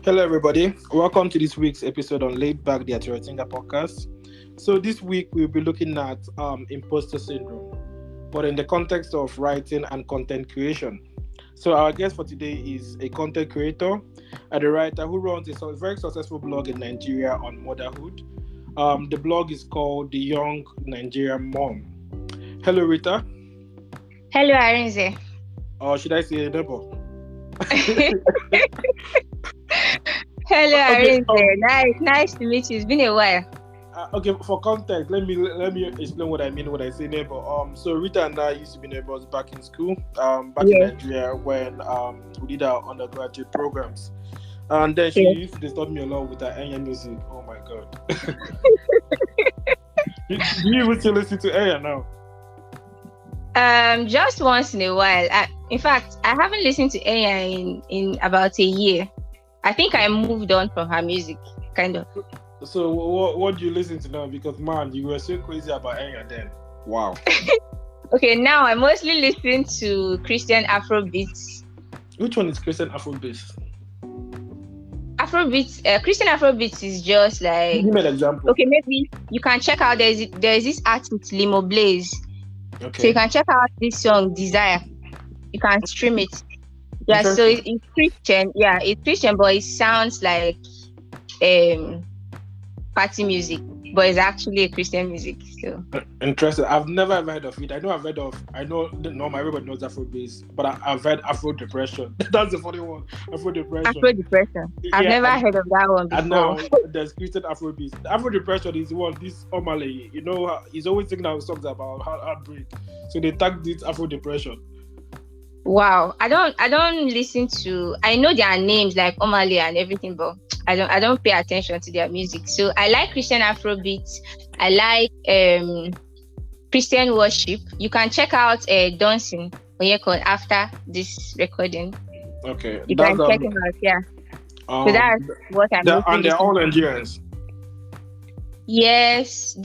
Hello, everybody. Welcome to this week's episode on Laid Back, the Atiratinga podcast. So this week we'll be looking at imposter syndrome, but in the context of writing and content creation. So our guest for today is a content creator and a writer who runs a very successful blog in Nigeria on motherhood. The blog is called The Young Nigerian Mom. Hello, Rita. Hello, Arinze. Or should I say neighbor? Hello, Arinze. Nice to meet you. It's been a while. Okay, for context, let me explain what I mean when I say neighbor. So Rita and I used to be neighbors back in school, in Nigeria when we did our undergraduate programs. And then she used to disturb me a lot with her Enya music. Oh my god. Do you even still listen to Enya now? Just once in a while. In fact, I haven't listened to Enya in about a year. I think I moved on from her music, kind of. So what do you listen to now? Because man, you were so crazy about Enya then. Wow. Okay, now I mostly listen to Christian Afrobeats. Which one is Christian Afrobeats? Christian Afrobeats is just like. Give me an example. Okay, maybe you can check out. There's this artist Limo Blaze. Okay. So you can check out this song Desire. You can stream it. Yeah, so it's Christian. Yeah, it's Christian, but it sounds like party music, but it's actually a Christian music. So interesting. I've never ever heard of it. I know everybody knows Afrobeats, but I've heard Afro Depression. That's the funny one. Afro Depression. I've never heard of that one before. And now there's Christian Afrobeats. Afro Depression is one. This Omale, he's always singing out songs about heartbreak. So they tagged it Afro Depression. Wow, I don't listen to. I know their names like Omale and everything, but I don't pay attention to their music. So I like Christian Afrobeats. I like Christian worship. You can check out Dancing after this recording. Okay, you can check them out. Yeah. So that's what I'm. And they're all Nigerians. Yes,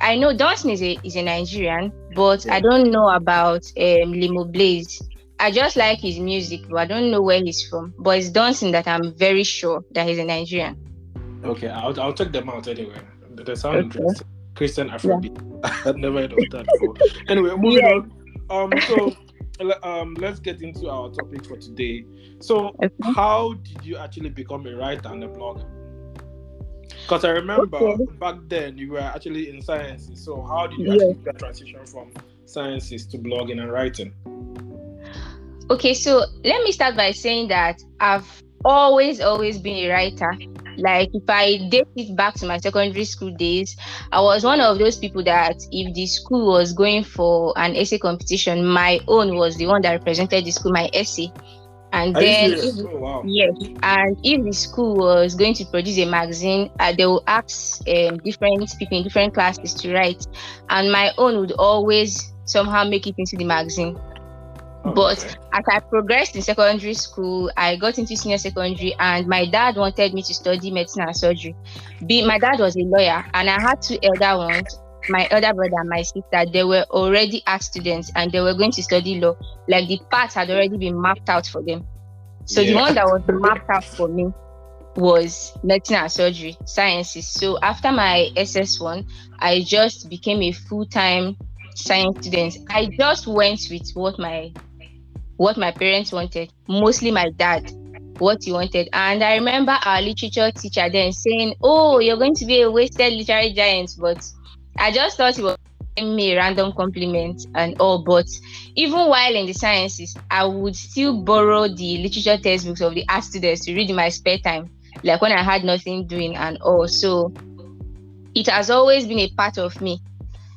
I know Dancing is a Nigerian, but I don't know about Limo Blaze. I just like his music, but I don't know where he's from. But it's Dancing that I'm very sure that he's a Nigerian. Okay, I'll check them out anyway. They sound interesting. Christian Afrobeat. I've never heard of that before. Anyway, moving on. So let's get into our topic for today. So how did you actually become a writer and a blogger? Because I remember back then you were actually in sciences. So how did you actually get transition from sciences to blogging and writing? Okay, so let me start by saying that I've always been a writer. Like if I date it back to my secondary school days, I was one of those people that if the school was going for an essay competition, my own was the one that represented the school, my essay. And then, and if the school was going to produce a magazine, they will ask different people in different classes to write, and my own would always somehow make it into the magazine. But as I progressed in secondary school, I got into senior secondary, and my dad wanted me to study medicine and surgery. My dad was a lawyer, and I had two elder ones. My elder brother and my sister, they were already art students and they were going to study law. Like the path had already been mapped out for them. So the one that was mapped out for me was medicine and surgery, sciences. So after my SS1, I just became a full-time science student. I just went with what my parents wanted, mostly my dad, what he wanted. And I remember our literature teacher then saying, "Oh, you're going to be a wasted literary giant," but I just thought he was giving me a random compliment and all. But even while in the sciences, I would still borrow the literature textbooks of the art students to read in my spare time, like when I had nothing doing and all. So it has always been a part of me.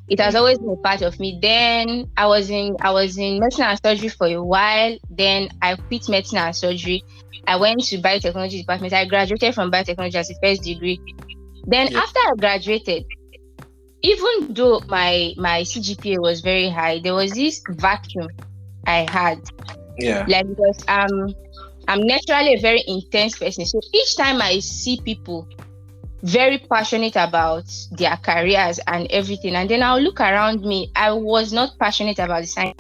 Then I was in medicine and surgery for a while. Then I quit medicine and surgery. I went to biotechnology department. I graduated from biotechnology as a first degree. Then after I graduated, even though my CGPA was very high, there was this vacuum I had. Yeah. Like because I'm naturally a very intense person. So each time I see people very passionate about their careers and everything, and then I'll look around me, I was not passionate about the science.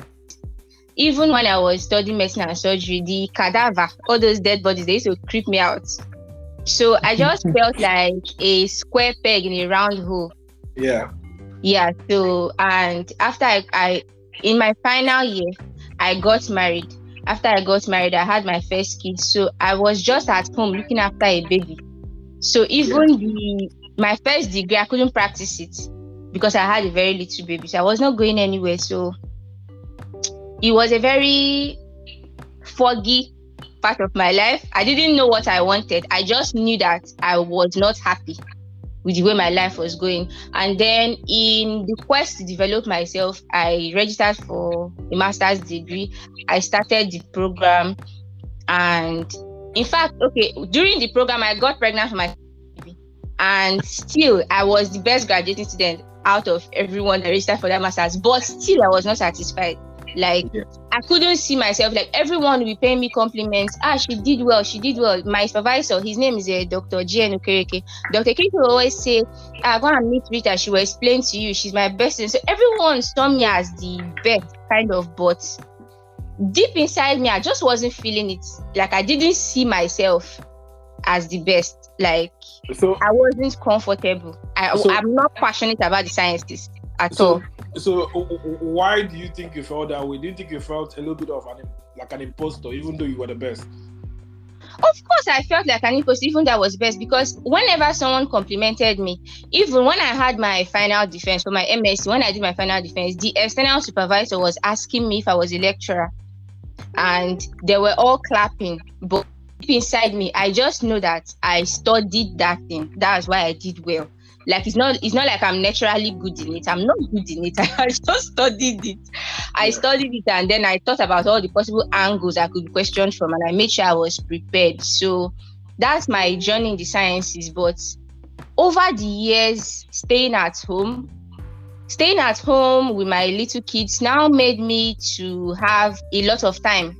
even when I was studying medicine and surgery, the cadaver, all those dead bodies, they used to creep me out. So I just felt like a square peg in a round hole. Yeah. Yeah. So, and after I in my final year, I got married. After I got married, I had my first kid. So I was just at home looking after a baby. So even my first degree, I couldn't practice it because I had a very little baby. So I was not going anywhere. So it was a very foggy part of my life. I didn't know what I wanted. I just knew that I was not happy with the way my life was going. And then in the quest to develop myself, I registered for a master's degree. I started the program. And in fact, during the program, I got pregnant for my baby. And still, I was the best graduating student out of everyone that registered for that master's. But still, I was not satisfied. Like, I couldn't see myself. Like, everyone will be paying me compliments. She did well. My supervisor, his name is Dr. G.N. Okereke. Dr. Okereke will always say, go and meet Rita. She will explain to you. She's my best. And so everyone saw me as the best, kind of. But deep inside me, I just wasn't feeling it. Like, I didn't see myself as the best. Like, so I wasn't comfortable. I'm not passionate about the sciences at all. So why do you think you felt that way? Do you think you felt a little bit of an imposter, even though you were the best? Of course, I felt like an imposter, even though I was best, because whenever someone complimented me, even when I had my final defense for my MSc, when I did my final defense, the external supervisor was asking me if I was a lecturer, and they were all clapping. But deep inside me, I just know that I studied that thing. That's why I did well. Like, it's not like I'm naturally good in it. I'm not good in it. I just studied it. I studied it, and then I thought about all the possible angles I could question from, and I made sure I was prepared. So that's my journey in the sciences. But over the years, staying at home with my little kids now made me to have a lot of time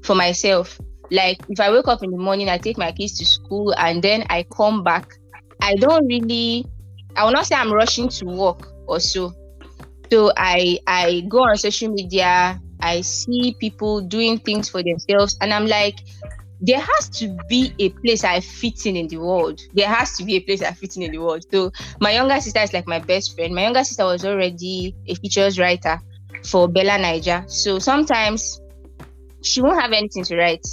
for myself. Like, if I wake up in the morning, I take my kids to school, and then I come back. I will not say I'm rushing to work or so. So I go on social media, I see people doing things for themselves, and I'm like, there has to be a place I fit in the world. So my younger sister is like my best friend. My younger sister was already a features writer for Bella Niger. So sometimes she won't have anything to write.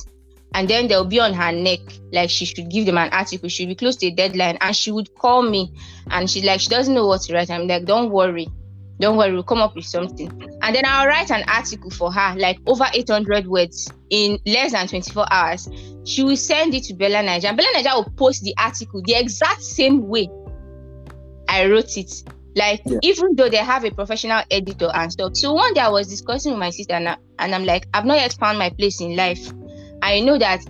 And then they'll be on her neck, like she should give them an article. She'll be close to a deadline, and she would call me, and she's like, she doesn't know what to write. I'm like, don't worry, we'll come up with something. And then I'll write an article for her, like over 800 words in less than 24 hours. She will send it to Bella Niger, and Bella Niger will post the article the exact same way I wrote it. Like, even though they have a professional editor and stuff. So one day I was discussing with my sister, and I'm like, I've not yet found my place in life. I know that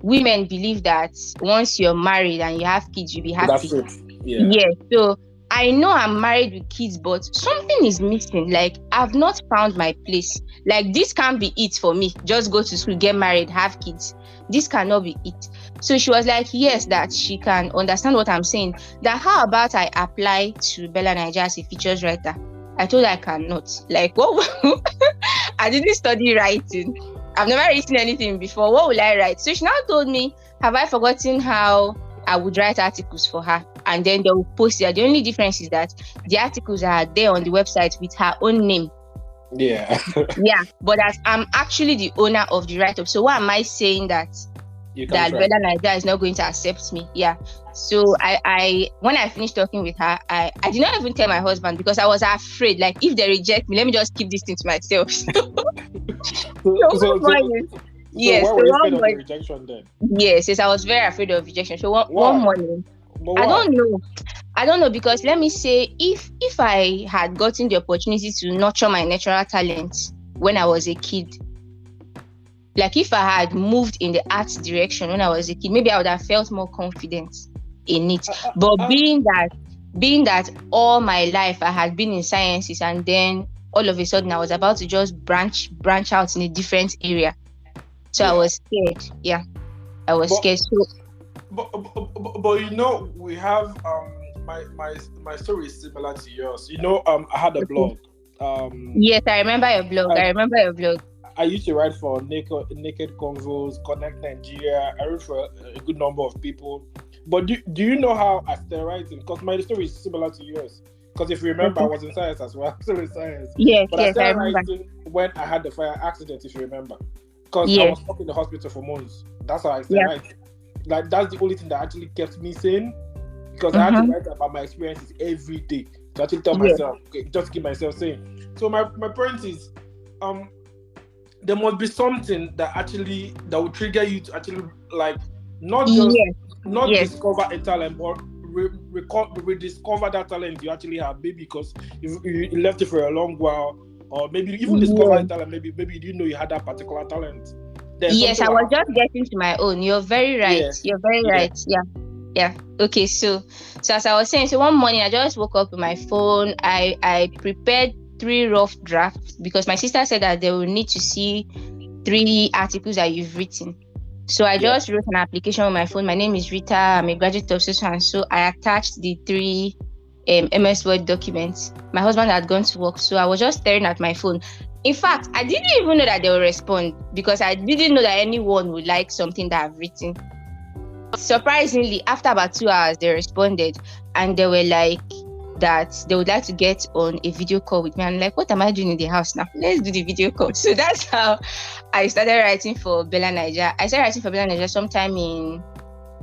women believe that once you're married and you have kids, you'll be happy. That's it. Yeah. So I know I'm married with kids, but something is missing. Like, I've not found my place. Like, this can't be it for me. Just go to school, get married, have kids. This cannot be it. So she was like, yes, that she can understand what I'm saying. That how about I apply to Bella Niger as a features writer? I told her I cannot. Like, what? I didn't study writing. I've never written anything before. What will I write? So she now told me, have I forgotten how I would write articles for her? And then they will post it. The only difference is that the articles are there on the website with her own name. Yeah. But that I'm actually the owner of the write-up. So why am I saying that Bella Niger is not going to accept me? Yeah. So I when I finished talking with her, I did not even tell my husband, because I was afraid, like, if they reject me, let me just keep this thing to myself. So why were you afraid of the rejection then? Yes, I was very afraid of rejection. So one morning, I don't know, because let me say, if I had gotten the opportunity to nurture my natural talents when I was a kid, like if I had moved in the arts direction when I was a kid, maybe I would have felt more confident in it. But being that all my life I had been in sciences, and then all of a sudden I was about to just branch out in a different area. So I was scared. Yeah, I was scared. So, but you know, we have my story is similar to yours. You know, I had a blog. Yes, I remember your blog. I used to write for Naked Convos, Connect Nigeria. I wrote for a good number of people. But do you know how I started writing? Because my story is similar to yours. Because if you remember, I was in science as well. Still in science. Yes, but I started writing when I had the fire accident, if you remember. Because I was stuck in the hospital for months. That's how I started writing. Like, that's the only thing that actually kept me sane. Because I had to write about my experiences every day to actually tell myself, okay, just to keep myself sane. So my point is, there must be something that will trigger you to actually like not just discover a talent, but rediscover that talent you actually have. Maybe because you left it for a long while, or maybe you even discover a talent. Maybe you didn't know you had that particular talent. Yes, I was just getting to my own. You're very right. Yeah. You're very right. Yeah. Okay. So as I was saying, so one morning I just woke up with my phone. I prepared 3 rough drafts because my sister said that they will need to see 3 articles that you've written. So I just wrote an application on my phone. My name is Rita. I'm a graduate of so and so. I attached the 3 MS Word documents. My husband had gone to work, so I was just staring at my phone. In fact, I didn't even know that they would respond because I didn't know that anyone would like something that I've written. Surprisingly, after about 2 hours, they responded and they were like that they would like to get on a video call with me. I'm like, what am I doing in the house now? Let's do the video call. So that's how I started writing for Bella Niger. I started writing for Bella Niger sometime in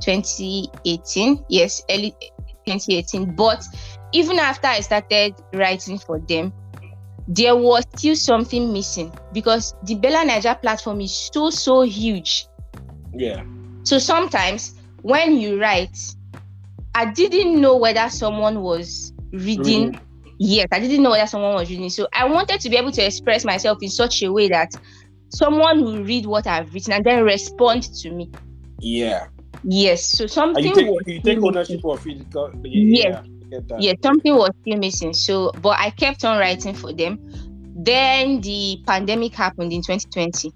2018. Yes, early 2018. But even after I started writing for them, there was still something missing because the Bella Niger platform is so huge. Yeah. So sometimes when you write, I didn't know whether someone was reading. Yes, I didn't know whether someone was reading. So I wanted to be able to express myself in such a way that someone will read what I've written and then respond to me. Yeah. Yes. So something you take ownership of it. Yes. Yeah, something was still missing. So, but I kept on writing for them. Then the pandemic happened in 2020.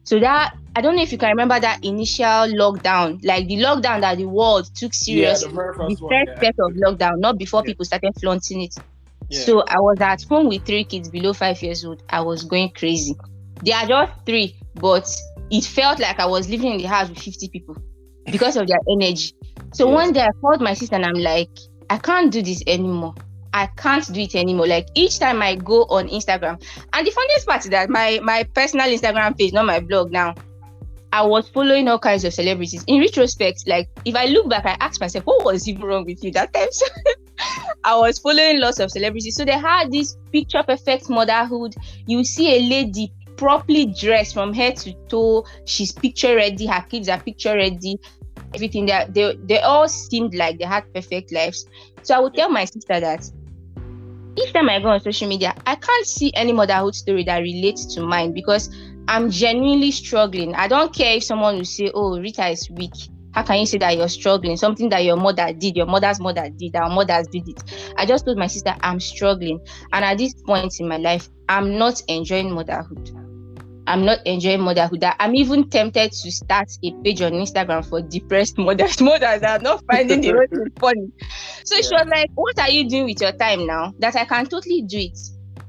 So that, I don't know if you can remember that initial lockdown, like the lockdown that the world took serious. Yeah, the first set of lockdown, not before people started flaunting it. Yeah. So I was at home with 3 kids below 5 years old. I was going crazy. They are just 3, but it felt like I was living in the house with 50 people because of their energy. So one day I called my sister and I'm like, I can't do this anymore. I can't do it anymore. Like each time I go on Instagram, and the funniest part is that my personal Instagram page, not my blog now, I was following all kinds of celebrities. In retrospect, like if I look back, I ask myself, what was even wrong with you that time? So I was following lots of celebrities. So they had this picture perfect motherhood. You see a lady properly dressed from head to toe. She's picture ready. Her kids are picture ready. Everything that they all seemed like they had perfect lives. So I would tell my sister that each time I go on social media, I can't see any motherhood story that relates to mine because I'm genuinely struggling. I don't care if someone will say, oh, Rita is weak. How can you say that you're struggling? Something that your mother did, your mother's mother did, our mothers did it. I just told my sister I'm struggling. And at this point in my life, I'm not enjoying motherhood. That I'm even tempted to start a page on Instagram for depressed mothers that are not finding the whole thing funny. So she was like, what are you doing with your time now that I can totally do it?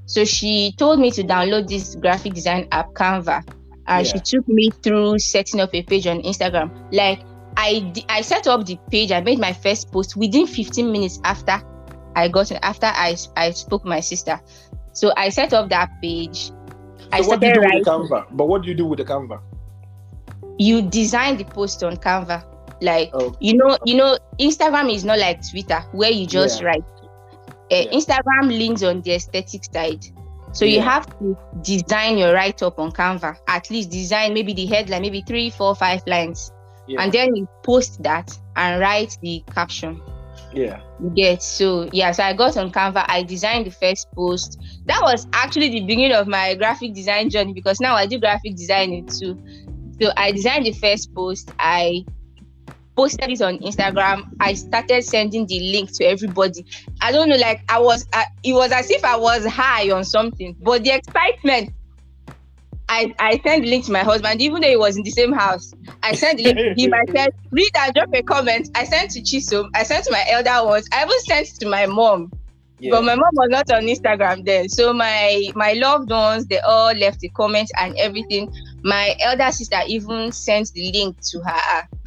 So she told me to download this graphic design app, Canva, and she took me through setting up a page on Instagram. Like I set up the page, I made my first post within 15 minutes after I spoke to my sister. So I set up that page. So what do you do with the Canva? But what do you do with the Canva? You design the post on Canva. Like, you know, Instagram is not like Twitter where you just write. Instagram leans on the aesthetic side. So you have to design your write-up on Canva. At least design maybe the headline, maybe 3, 4, 5 lines. Yeah. And then you post that and write the caption. Yeah. So I got on Canva. I designed the first post. That was actually the beginning of my graphic design journey because now I do graphic designing too. So I designed the first post. I posted it on Instagram. I started sending the link to everybody. I don't know, like it was as if I was high on something. But the excitement, I sent the link to my husband, even though he was in the same house. I sent the link to him. I said, read and drop a comment. I sent to Chisom. I sent to my elder ones. I even sent to my mom. But my mom was not on Instagram then. So my loved ones, they all left the comments and everything. My elder sister even sent the link to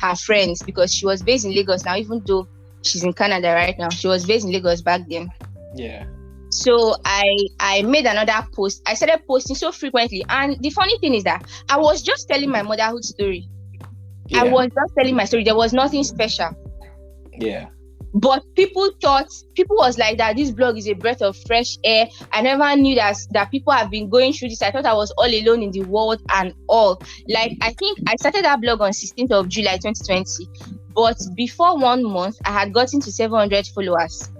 her friends because she was based in Lagos now, even though she's in Canada right now. She was based in Lagos back then. Yeah. So I made another post. I started posting so frequently. And the funny thing is that I was just telling my motherhood story. Yeah. I was just telling my story. There was nothing special. Yeah. But people was like that this blog is a breath of fresh air. I never knew that people have been going through this. I thought I was all alone in the world and all. Like, I think I started that blog on 16th of July 2020. But before 1 month, I had gotten to 700 followers.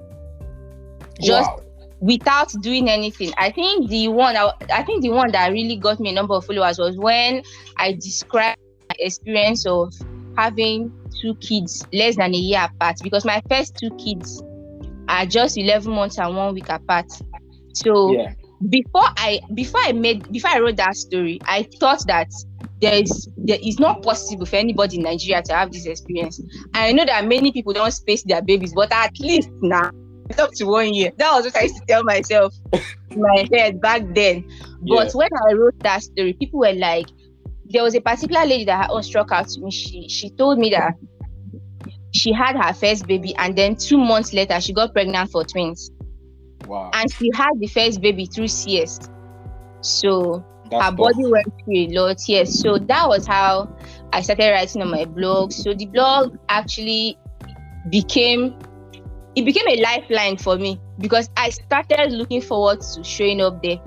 Just without doing anything. I think the one that really got me a number of followers was when I described my experience of having 2 kids less than a year apart, because my first 2 kids are just 11 months and 1 week apart. So before I wrote that story, I thought that there is not possible for anybody in Nigeria to have this experience. I know that many people don't space their babies, but at least now up to 1 year. That was what I used to tell myself in my head back then. But when I wrote that story, people were like, there was a particular lady that struck out to me. She told me that she had her first baby and then 2 months later she got pregnant for twins. Wow. And she had the first baby through CS. So her body went through a lot. Yes. So that was how I started writing on my blog. So the blog actually became a lifeline for me, because I started looking forward to showing up there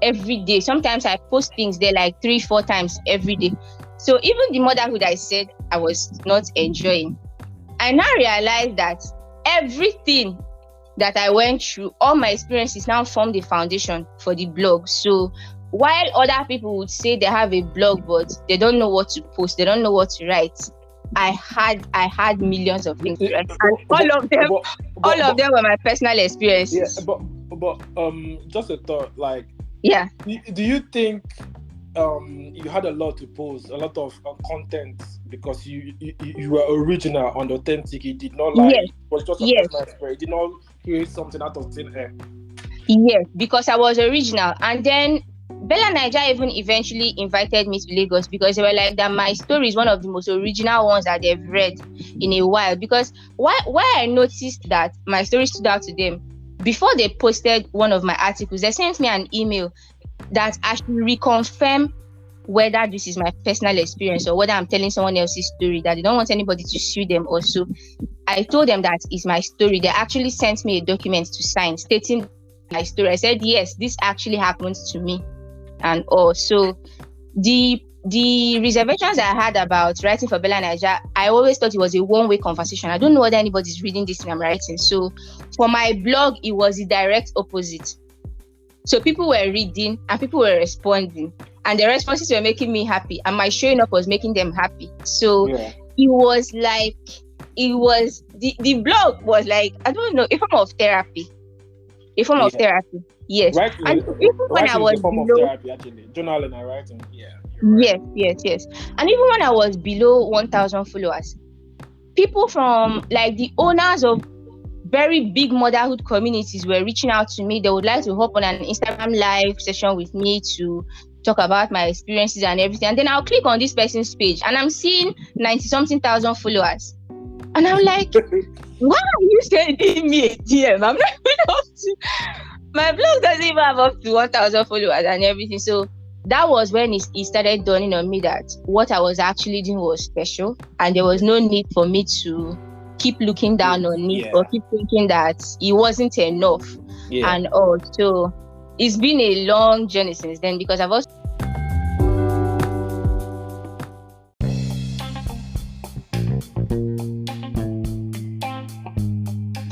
every day. Sometimes I post things there like 3-4 times every day. So even the motherhood I said I was not enjoying, I now realized that everything that I went through, all my experiences now formed the foundation for the blog. So while other people would say they have a blog but they don't know what to post, they don't know what to write, I had millions of things to write. And all of them were my personal experiences. Yeah, but just a thought, like, yeah. Do you think you had a lot to post, a lot of content, because you were original and authentic? You did not lie. It was just a personal experience. You did not create something out of thin air. Yes, because I was original. And then Bella Naija even eventually invited me to Lagos, because they were like that my story is one of the most original ones that they've read in a while. Because why I noticed that my story stood out to them, before they posted one of my articles, they sent me an email that I should reconfirm whether this is my personal experience or whether I'm telling someone else's story, that they don't want anybody to sue them also. I told them that it's my story. They actually sent me a document to sign stating my story. I said, yes, this actually happened to me and all. So the reservations I had about writing for Bella Naija, I always thought it was a one-way conversation. I don't know whether anybody's reading this thing I'm writing. So for my blog, it was the direct opposite. So people were reading and people were responding, and the responses were making me happy, and my showing up was making them happy. So it was like, the blog was like, I don't know, a form of therapy. A form of therapy, yes. Right. And even when I was below, of therapy, actually, journaling and writing, right. Yes. And even when I was below 1,000 followers, people from like the owners of very big motherhood communities were reaching out to me. They would like to hop on an Instagram live session with me to talk about my experiences and everything. And then I'll click on this person's page and I'm seeing 90-something thousand followers. And I'm like, why are you sending me a DM? I'm not even up to, my blog doesn't even have up to 1,000 followers and everything. So that was when it started dawning on me that what I was actually doing was special, and there was no need for me to keep looking down on it or keep thinking that it wasn't enough and all. So it's been a long journey since then, because I've also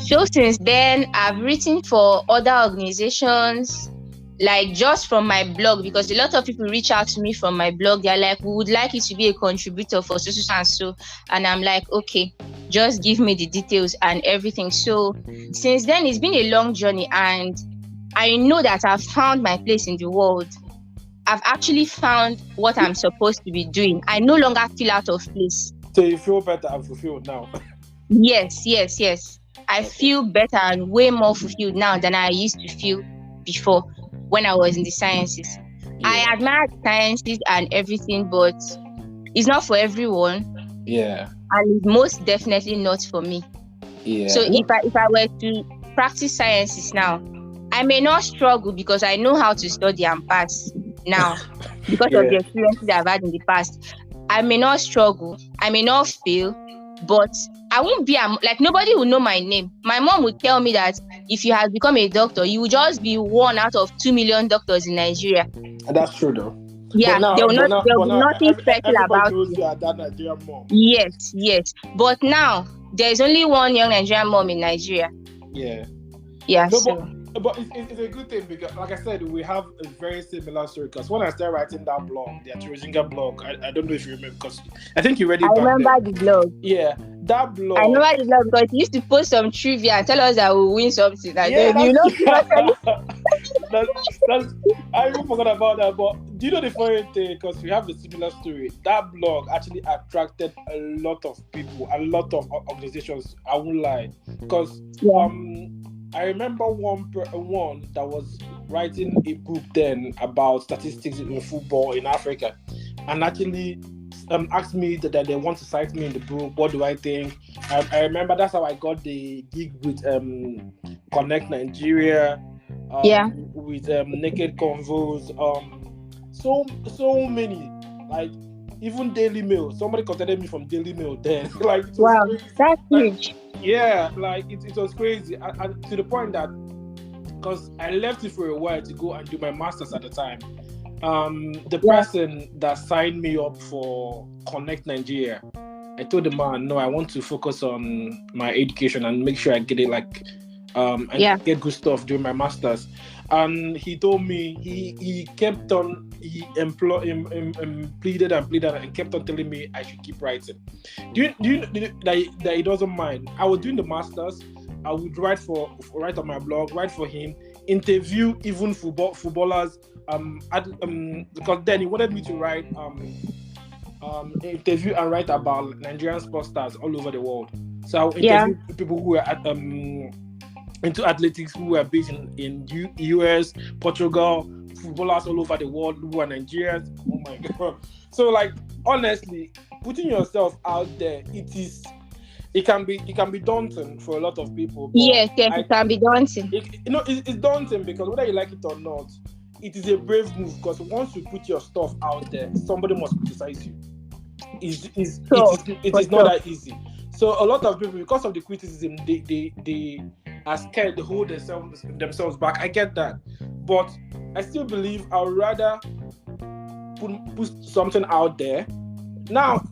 so since then I've written for other organizations, like just from my blog, because a lot of people reach out to me from my blog. They're like, we would like you to be a contributor for so and so, and I'm like, okay, just give me the details and everything. So since then it's been a long journey, and I know that I've found my place in the world. I've actually found what I'm supposed to be doing. I no longer feel out of place. So you feel better and fulfilled now? Yes. I feel better and way more fulfilled now than I used to feel before when I was in the sciences. I admire the sciences and everything, but it's not for everyone. Yeah. And it's most definitely not for me. Yeah. So if I were to practice sciences now, I may not struggle because I know how to study and pass now because of the experiences I've had in the past. I may not struggle, I may not fail, but I won't be like, nobody will know my name. My mom would tell me that if you had become a doctor, you would just be one out of 2 million doctors in Nigeria. That's true though. Yeah, there will be nothing special about knows you are that Nigerian mom. Yes. But now there's only one young Nigerian mom in Nigeria. Yeah. So. But it's a good thing because, like I said, we have a very similar story. Because when I started writing that blog, the Atrozinga blog, I don't know if you remember, because I think you read it. I remember the blog. Yeah, that blog. I remember the blog because you used to post some trivia and tell us that we'll win something. And yeah, then, I even forgot about that. But do you know the funny thing? Because we have a similar story. That blog actually attracted a lot of people, a lot of organizations. I won't lie, because I remember one that was writing a book then about statistics in football in Africa, and actually asked me that they want to cite me in the book. What do I think? I remember that's how I got the gig with Connect Nigeria, with Naked Convos, so many, like even Daily Mail. Somebody contacted me from Daily Mail then. Like, wow, that's huge. Yeah, like it was crazy, and to the point that, because I left it for a while to go and do my master's at the time, the person that signed me up for Connect Nigeria, I told the man, no, I want to focus on my education and make sure I get it get good stuff during my master's. And he told me he kept on, he pleaded and kept on telling me I should keep writing. Do you that he doesn't mind? I was doing the masters. I would write on my blog, write for him, interview even footballers. Because then he wanted me to write interview and write about Nigerian sports stars all over the world. So I would interview people who were into athletics, who were based in US, Portugal, footballers all over the world who are Nigerians. Oh my god! So, like, honestly, putting yourself out there, it can be daunting for a lot of people. Yes, it can be daunting. It's daunting because whether you like it or not, it is a brave move, because once you put your stuff out there, somebody must criticize you. It is not that easy. So a lot of people, because of the criticism, they are scared to hold themselves back. I get that, but I still believe I would rather put something out there. Now,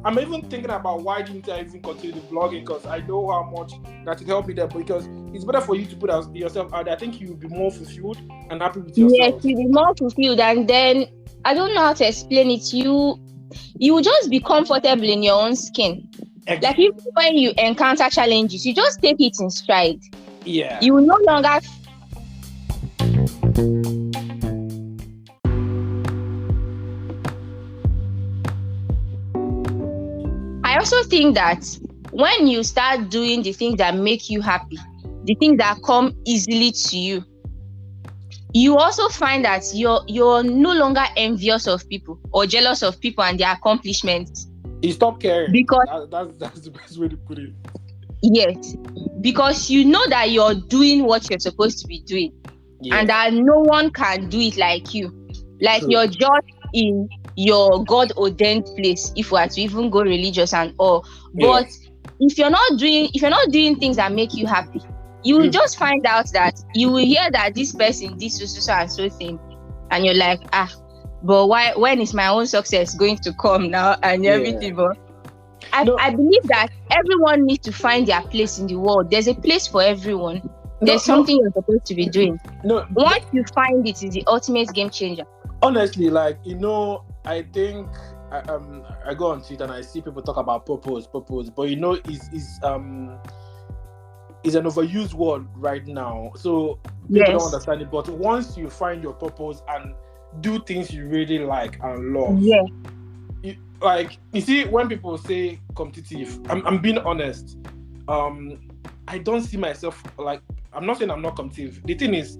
I'm even thinking about why didn't I even continue the blogging, because I know how much that will help me there. Because it's better for you to put yourself out there. I think you will be more fulfilled and happy with yourself. Yes, you'll be more fulfilled, and then I don't know how to explain it. You will just be comfortable in your own skin. Exactly. Like, even when you encounter challenges, you just take it in stride. Yeah. You will no longer. I also think that when you start doing the things that make you happy, the things that come easily to you, you also find that you're no longer envious of people or jealous of people and their accomplishments. You stop caring. Because that's the best way to put it. Yes, because you know that you're doing what you're supposed to be doing, and that no one can do it like you. Like, true. You're just in your God-ordained place, if we are to even go religious and all. But if you're not doing things that make you happy, you will just find out that you will hear that this person did so and so thing, and you're like, but why? When is my own success going to come now and everything? But I believe that everyone needs to find their place in the world. There's a place for everyone. There's something you're supposed to be doing. Once you find it, is the ultimate game changer. Honestly, like, I think I go on Twitter and I see people talk about purpose, but is an overused word right now. So people don't understand it. But once you find your purpose and do things you really like and love, you see, when people say competitive, I'm being honest. I don't see myself like, I'm not saying I'm not competitive. The thing is,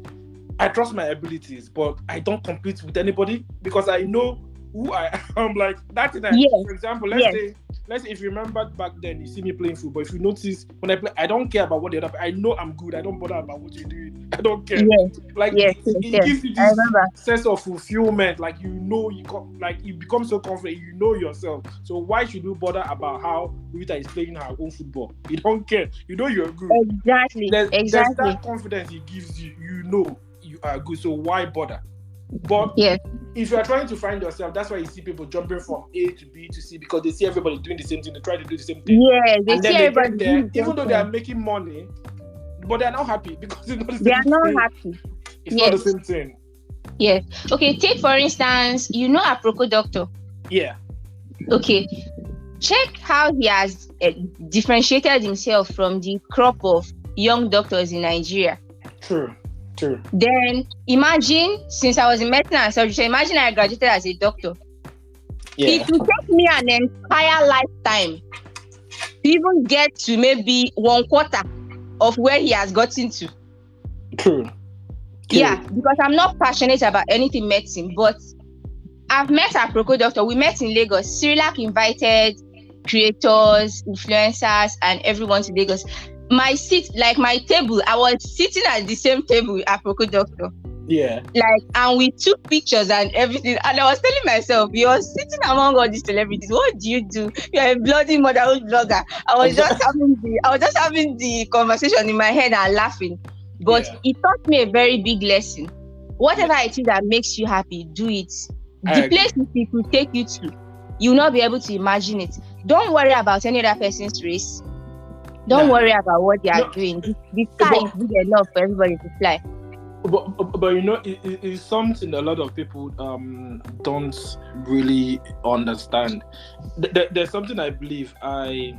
I trust my abilities, but I don't compete with anybody because I know who I am. Like that thing. For example, let's say if you remember back then, you see me playing football. If you notice when I play, I don't care about what the other. I know I'm good. I don't bother about what you're doing. I don't care. It gives you this sense of fulfillment. Like you become so confident. You know yourself. So why should you bother about how Rita is playing her own football? You don't care. You know you're good. Exactly. There's that confidence it gives you. You know you are good. So why bother? But if you are trying to find yourself, that's why you see people jumping from A to B to C, because they see everybody doing the same thing. They try to do the same thing. Yeah, they see everybody there, even though they are making money, but they are not happy because it's not the same thing. They are not happy. It's not the same thing. Yeah. Okay, take for instance, Aproko Doctor. Yeah. Okay. Check how he has differentiated himself from the crop of young doctors in Nigeria. True. Then imagine, since I was in medicine and surgery, imagine I graduated as a doctor. Yeah. It will take me an entire lifetime to even get to maybe 1/4 of where he has gotten to. True. Yeah, because I'm not passionate about anything medicine, but I've met Aproko Doctor. We met in Lagos. Cyrillac invited creators, influencers, and everyone to Lagos. My seat, like my table, I was sitting at the same table with Aproko Doctor. Yeah. And we took pictures and everything. And I was telling myself, you're sitting among all these celebrities. What do you do? You're a bloody motherhood blogger. I was just having the conversation in my head and laughing. But it taught me a very big lesson. Whatever it is that makes you happy, do it. The places people take you to, you'll not be able to imagine it. Don't worry about any other person's race. Don't worry about what they are doing. The sky is big enough for everybody to fly. But it's something a lot of people don't really understand. There's something I believe. I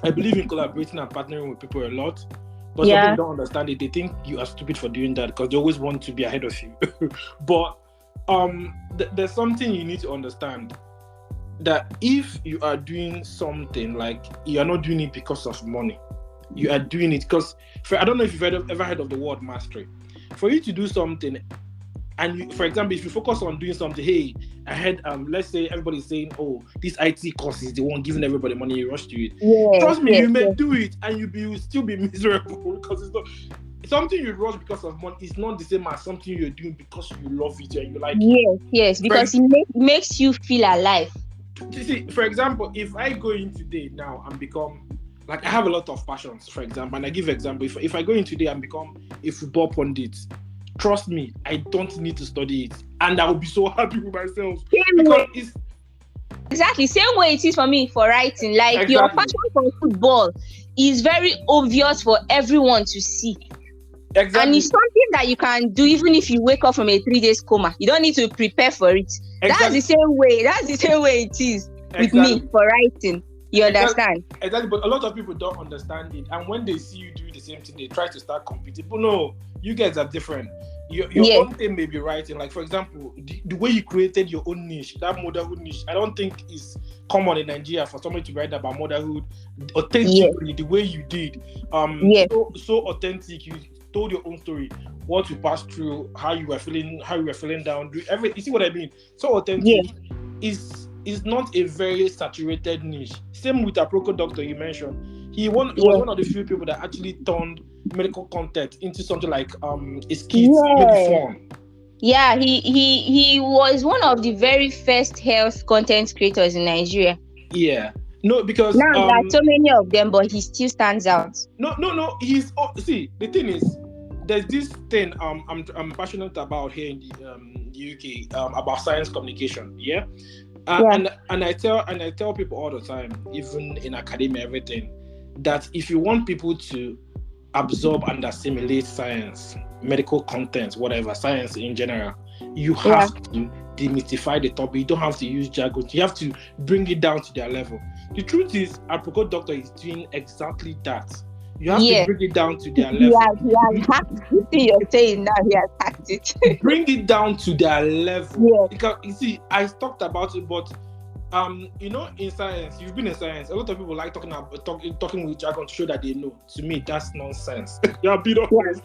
believe in collaborating and partnering with people a lot. But some people don't understand it. They think you are stupid for doing that because they always want to be ahead of you. But there's something you need to understand. That if you are doing something, like you are not doing it because of money, you are doing it because, I don't know if you've ever heard of the word mastery. For you to do something, and for example, if you focus on doing something, hey, I had let's say everybody's saying, oh, this IT course is the one giving everybody money, you rush to it. Trust me, you may do it and you'll still be miserable because it's not something you rush because of money. It's not the same as something you're doing because you love it and you like it. Yes, because it makes you feel alive. You see, for example, if I go in today now and become, like, I have a lot of passions, for example, and I give example, if I go in today and become a football pundit, trust me, I don't need to study it, and I will be so happy with myself. Exactly, same way it is for me for writing. Like, your passion for football is very obvious for everyone to see. Exactly. And it's something that you can do even if you wake up from a 3 days coma. You don't need to prepare for it. Exactly. That's the same way it is with me for writing. You understand? Exactly, but a lot of people don't understand it. And when they see you do the same thing, they try to start competing. But no, you guys are different. Your own thing may be writing. Like, for example, the way you created your own niche, that motherhood niche, I don't think is common in Nigeria for somebody to write about motherhood authentically, the way you did. So authentic. You told your own story, what you passed through, how you were feeling down, everything. You see what I mean? So authentic is not a very saturated niche. Same with Aproko Doctor you mentioned. He was one of the few people that actually turned medical content into something like a skit, really fun. Yeah, he was one of the very first health content creators in Nigeria. Yeah. No, because now there are so many of them, but he still stands out. No. See, the thing is, there's this thing I'm passionate about here in the UK about science communication. Yeah. And I tell people all the time, even in academia, everything, that if you want people to absorb and assimilate science, medical content, whatever, science in general, you have to demystify the topic. You don't have to use jargon. You have to bring it down to their level. The truth is, Aproko Doctor is doing exactly that. You have to bring it down to their level. He has hacked it. You're saying now he has hacked it. Bring it down to their level. Because you see, I talked about it, but in science, you've been in science. A lot of people like talking with jargon to show that they know. To me, that's nonsense. Yeah, be honest.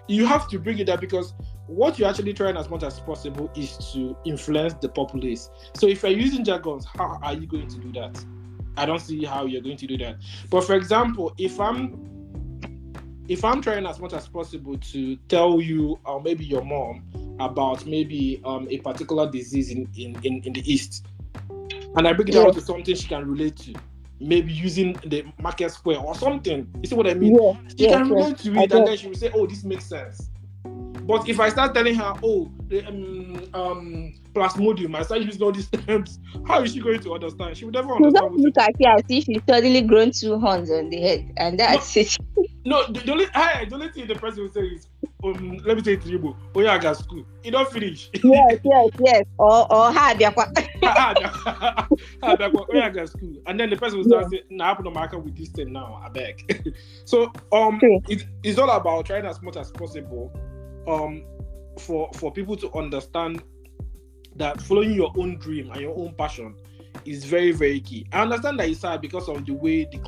You have to bring it up because what you're actually trying as much as possible is to influence the populace. So if you're using jargons, how are you going to do that? I don't see how you're going to do that. But for example, if I'm trying as much as possible to tell you or maybe your mom about maybe a particular disease in the East, and I break it down to something she can relate to, maybe using the market square or something. You see what I mean? She can relate to it, and then she will say, "Oh, this makes sense." But if I start telling her, "Oh, the plasmodium," I start using all these terms, how is she going to understand? She would never understand. Don't look at you as if you suddenly grown 2 horns on the head, and that's it. No, the only thing the person will say is, let me say it to you, oh yeah, I got school. You don't finish. Yes. Or I got school. And then the person will start saying, nah, I put on my account with this thing now, I beg. So it's all about trying as much as possible for people to understand that following your own dream and your own passion is very, very key. I understand that it's hard because of the way the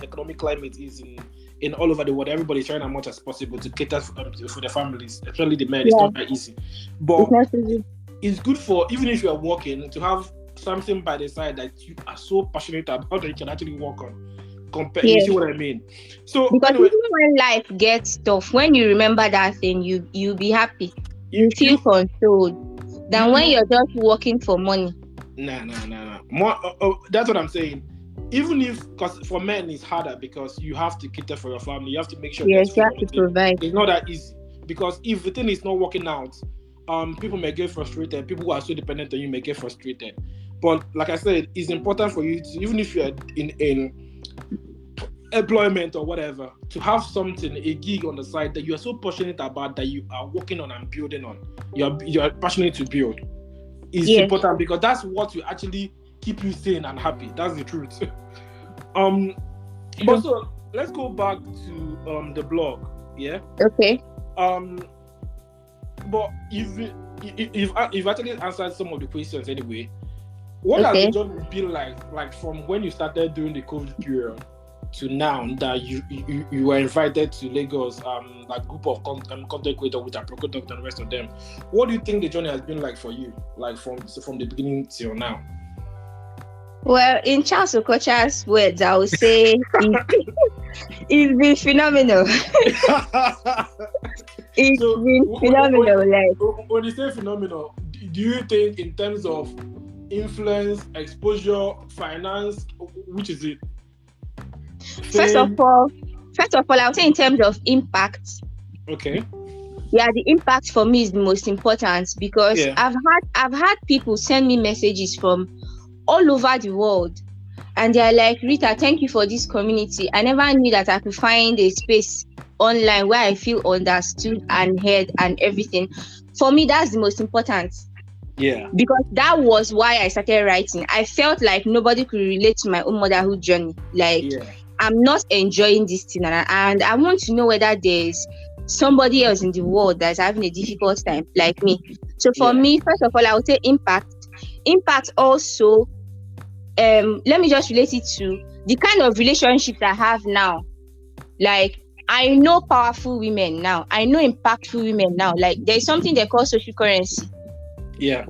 economic climate is in all over the world. Everybody's trying as much as possible to cater for the families, especially the men. It's not that easy. But it's good for, even if you are working, to have something by the side that you are so passionate about that you can actually work on. You see what I mean? So because even when life gets tough, when you remember that thing, you'll be happy. You feel controlled than when you're just working for money. Nah. More, that's what I'm saying. Even if, because for men it's harder because you have to cater for your family, you have to make sure. Yes, you have to provide. It's not that easy because if the thing is not working out, people may get frustrated. People who are so dependent on you may get frustrated. But like I said, it's important for you to, even if you're in employment or whatever, to have something, a gig on the side that you are so passionate about, that you are working on and building on. You're passionate to build. It's important because that's what will actually keep you sane and happy. That's the truth. But so let's go back to the blog. Yeah. Okay. But you've actually answered some of the questions anyway. What has the job been like from when you started during the COVID period to now that you were invited to Lagos, like group of content creators with Approco and the rest of them? What do you think the journey has been like for you, like from the beginning till now? Well, in Charles Okocha's words, I would say it's been phenomenal. It's been phenomenal. When you say phenomenal, do you think in terms of influence, exposure, finance, which is it? First of all, I would say in terms of impact. Okay. Yeah, the impact for me is the most important because I've had people send me messages from all over the world, and they're like, Rita, thank you for this community. I never knew that I could find a space online where I feel understood and heard and everything. For me, that's the most important. Yeah. Because that was why I started writing. I felt like nobody could relate to my own motherhood journey. I'm not enjoying this thing, and I want to know whether there's somebody else in the world that's having a difficult time like me. So for me, first of all, I would say impact. Impact also, let me just relate it to the kind of relationships I have now. Like, I know powerful women now. I know impactful women now. Like, there's something they call social currency. Yeah.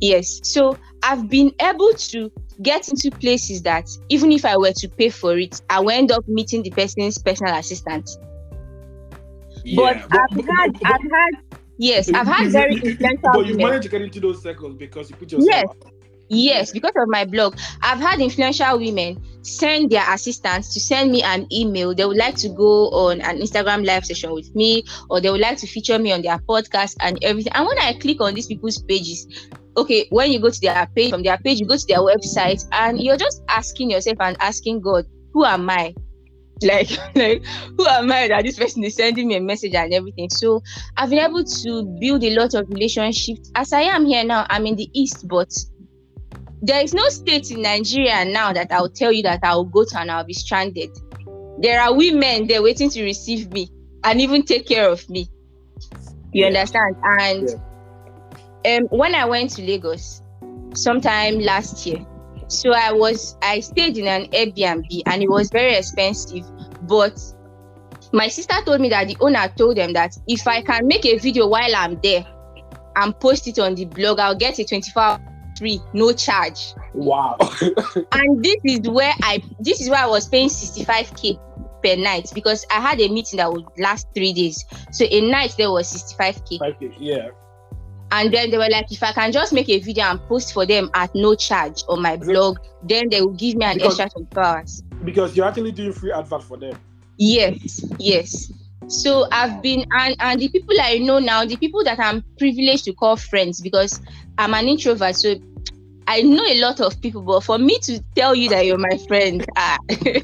Yes. So I've been able to get into places that even if I were to pay for it, I will end up meeting the person's personal assistant. Yeah, I've had very influential But you women. managed to get into those circles because you put yourself out. Yes, because of my blog. I've had influential women send their assistants to send me an email. They would like to go on an Instagram live session with me, or they would like to feature me on their podcast and everything. And when I click on these people's pages, okay, when you go to their page, from their page, you go to their website, and you're just asking yourself and asking God, who am I? Like who am I that this person is sending me a message and everything? So I've been able to build a lot of relationships. As I am here now, I'm in the East, but there is no state in Nigeria now that I'll tell you that I'll go to and I'll be stranded. There are women there waiting to receive me and even take care of me. You understand? And when I went to Lagos sometime last year, So I stayed in an Airbnb and it was very expensive. But my sister told me that the owner told them that if I can make a video while I'm there and post it on the blog, I'll get a 24-hour free, no charge. Wow. And this is where I was paying 65k per night, because I had a meeting that would last 3 days. So a night there was 65k. 5K, yeah. And then they were like, if I can just make a video and post for them at no charge on my blog, then they will give me an extra 24 hours. Because you're actually doing free advert for them. Yes. So I've been, and the people I know now, the people that I'm privileged to call friends, because I'm an introvert, so I know a lot of people, but for me to tell you that you're my friend, do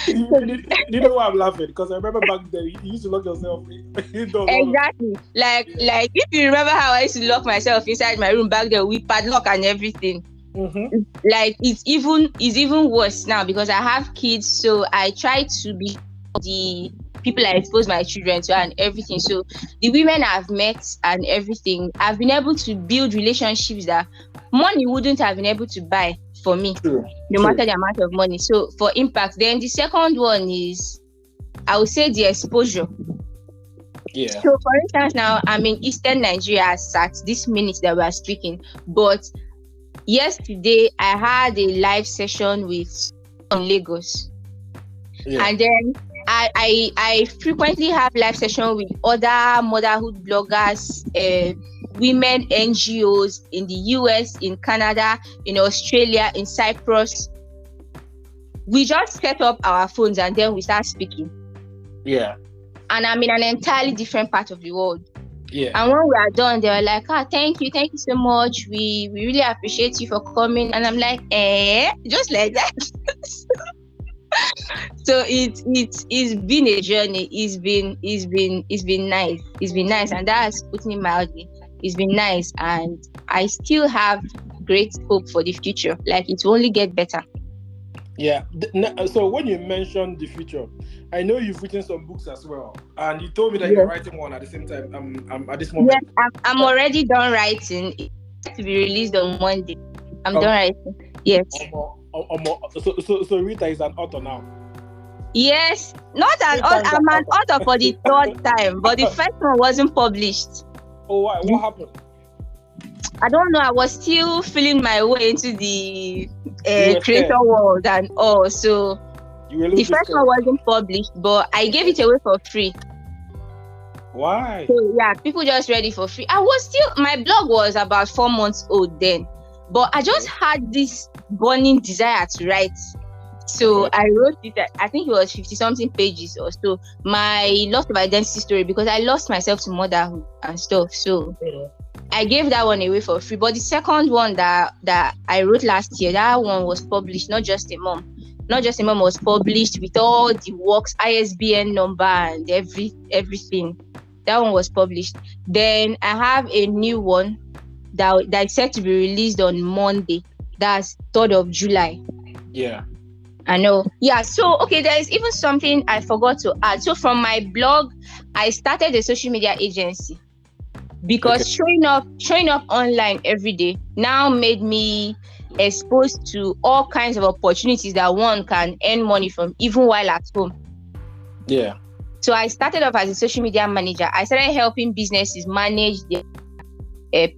you know why I'm laughing? Because I remember back then you used to lock yourself in. Exactly. Like if you remember how I used to lock myself inside my room back then with padlock and everything. Mm-hmm. Like it's even worse now, because I have kids, so I try to be the people I expose my children to and everything. So the women I've met and everything, I've been able to build relationships that money wouldn't have been able to buy for me. True. No matter the amount of money. So for impact, then the second one is, I would say, the exposure. Yeah. So for instance, now I'm in Eastern Nigeria at this minute that we are speaking, but yesterday I had a live session with Lagos. Yeah. And then I frequently have live sessions with other motherhood bloggers, women NGOs in the US, in Canada, in Australia, in Cyprus. We just set up our phones and then we start speaking. Yeah. And I'm in an entirely different part of the world. Yeah. And when we are done, they were like, thank you so much. We really appreciate you for coming. And I'm like, just like that. So it's been a journey. It's been nice. It's been nice, and that's putting it mildly. It's been nice, and I still have great hope for the future. Like, it will only get better. Yeah. So when you mentioned the future, I know you've written some books as well, and you told me that you're writing one at the same time. At this moment. Yes, I'm already done writing. It's to be released on Monday. I'm done writing. Yes. So Rita is an author now. Yes, not an author. I'm an author for the third time, but the first one wasn't published. Oh, why? What happened? I don't know. I was still feeling my way into the creator world and all. So the first one wasn't published, but I gave it away for free. Why? So yeah, people just read it for free. My blog was about 4 months old then, but I just had this burning desire to write. So I wrote it. I think it was 50-something pages or so. My loss of identity story, because I lost myself to motherhood and stuff. So I gave that one away for free. But the second one that I wrote last year, that one was published. Not Just a Mom. Not Just a Mom was published with all the works, ISBN number and everything. That one was published. Then I have a new one that's set to be released on Monday. That's 3rd of July. Yeah. I know. Yeah. So, okay, there is even something I forgot to add. So from my blog, I started a social media agency, because showing up online every day now made me exposed to all kinds of opportunities that one can earn money from, even while at home. Yeah. So I started off as a social media manager. I started helping businesses manage their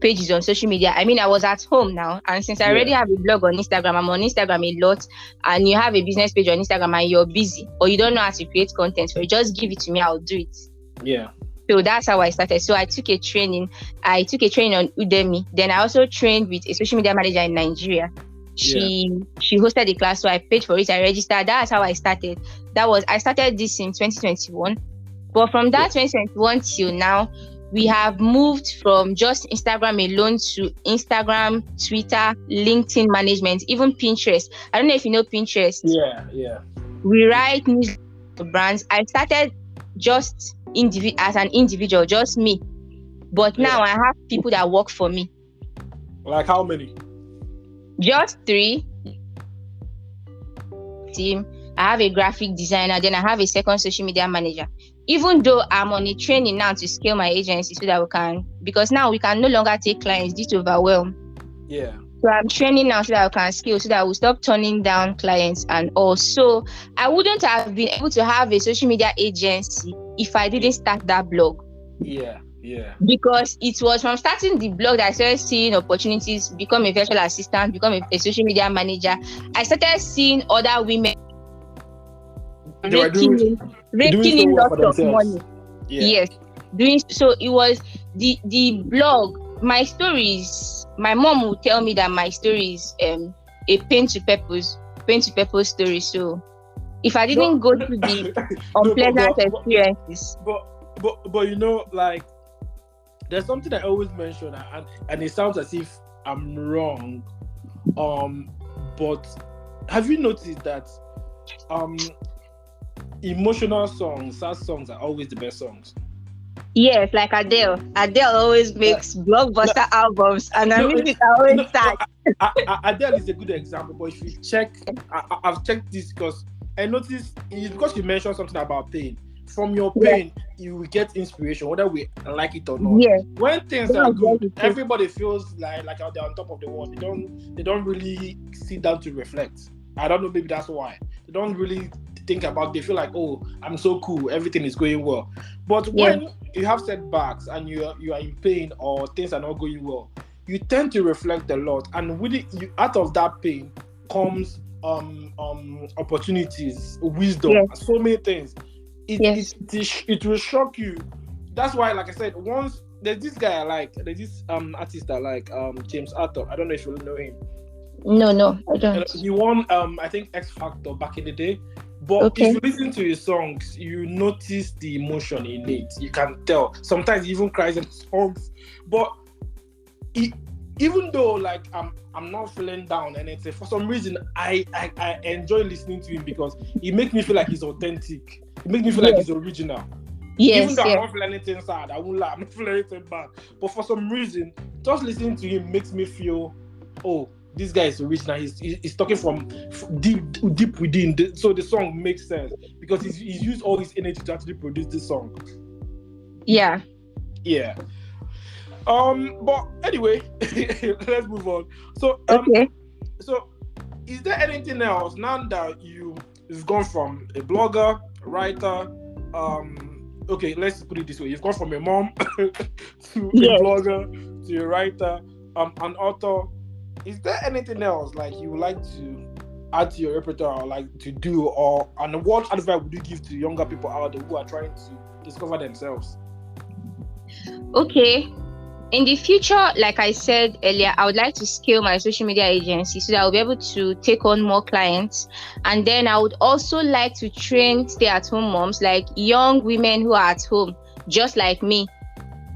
pages on social media. I mean, I was at home now, and since I already have a blog on Instagram, I'm on Instagram a lot, and you have a business page on Instagram and you're busy or you don't know how to create content for it, just give it to me, I'll do it. Yeah. So that's how I started. So I took a training on Udemy. Then I also trained with a social media manager in Nigeria. She hosted the class, so I paid for it. I registered. That's how I started. I started this in 2021. But from that 2021 till now, we have moved from just Instagram alone to Instagram, Twitter, LinkedIn management, even Pinterest. I don't know if you know Pinterest. Yeah. We write news for brands. I started just as an individual, just me. But now I have people that work for me. Like how many? Just 3. Team. I have a graphic designer, then I have a second social media manager. Even though I'm on a training now to scale my agency so that because now we can no longer take clients due to overwhelm. Yeah. So I'm training now so that I can scale, so that I will stop turning down clients. And also, I wouldn't have been able to have a social media agency if I didn't start that blog. Yeah. Because it was from starting the blog that I started seeing opportunities, become a virtual assistant, become a social media manager. I started seeing other women raking in well lots of money. Yeah. Yes, doing so. It was the blog. My stories. My mom would tell me that my story is a pain to purpose story. So if I didn't go through the unpleasant experiences, but you know, like, there's something I always mention, and it sounds as if I'm wrong. But have you noticed that emotional songs, sad songs, are always the best songs? Yes, like Adele. Adele always makes blockbuster albums, and her music are always sad. Adele is a good example, but if you check, I've checked this because I noticed it's because you mentioned something about pain. From your pain, you will get inspiration, whether we like it or not. Yeah. When things are good, everybody feels like they're on top of the world. They don't really sit down to reflect. I don't know, maybe that's why. They don't really think about, they feel like, oh, I'm so cool, everything is going well. But when you have setbacks and you are in pain or things are not going well, you tend to reflect a lot, and with it, out of that pain comes opportunities, wisdom, so many things. It will shock you. That's why, like I said, once there's this guy I like, there's this artist I like, James Arthur. I don't know if you know him. No, I don't. He won I think X Factor back in the day. But if you listen to his songs, you notice the emotion in it. You can tell. Sometimes he even cries in his songs. But even though, like, I'm not feeling down and anything, for some reason I enjoy listening to him because he makes me feel like he's authentic. It makes me feel like he's original. Even though I'm not feeling anything sad, I won't lie, I'm not feeling anything bad. But for some reason, just listening to him makes me feel, oh, this guy is original. He's talking from deep within. So the song makes sense because he's used all his energy to actually produce this song. Yeah. But anyway, let's move on. So So is there anything else now that you've gone from a blogger, a writer? Okay, let's put it this way: you've gone from a mom to a blogger to a writer, an author. Is there anything else like you would like to add to your repertoire, or like to do, and what advice would you give to younger people out there who are trying to discover themselves? Okay. In the future, like I said earlier, I would like to scale my social media agency so that I'll be able to take on more clients. And then I would also like to train stay-at-home moms, like young women who are at home, just like me.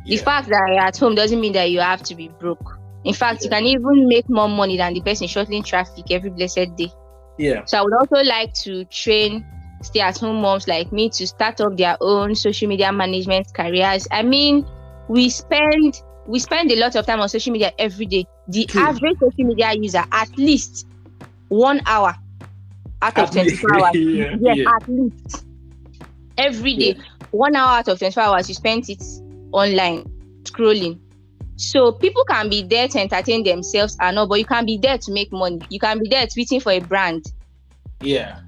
The fact that you're at home doesn't mean that you have to be broke. In fact, you can even make more money than the person shuttling traffic every blessed day. Yeah. So I would also like to train stay-at-home moms like me to start up their own social media management careers. I mean, we spend a lot of time on social media every day. The average social media user, at least 1 hour out of 24 hours. At least. Every day. 1 hour out of 24 hours, you spend it online, scrolling. So people can be there to entertain themselves or not, but you can be there to make money. You can be there tweeting for a brand. Yeah,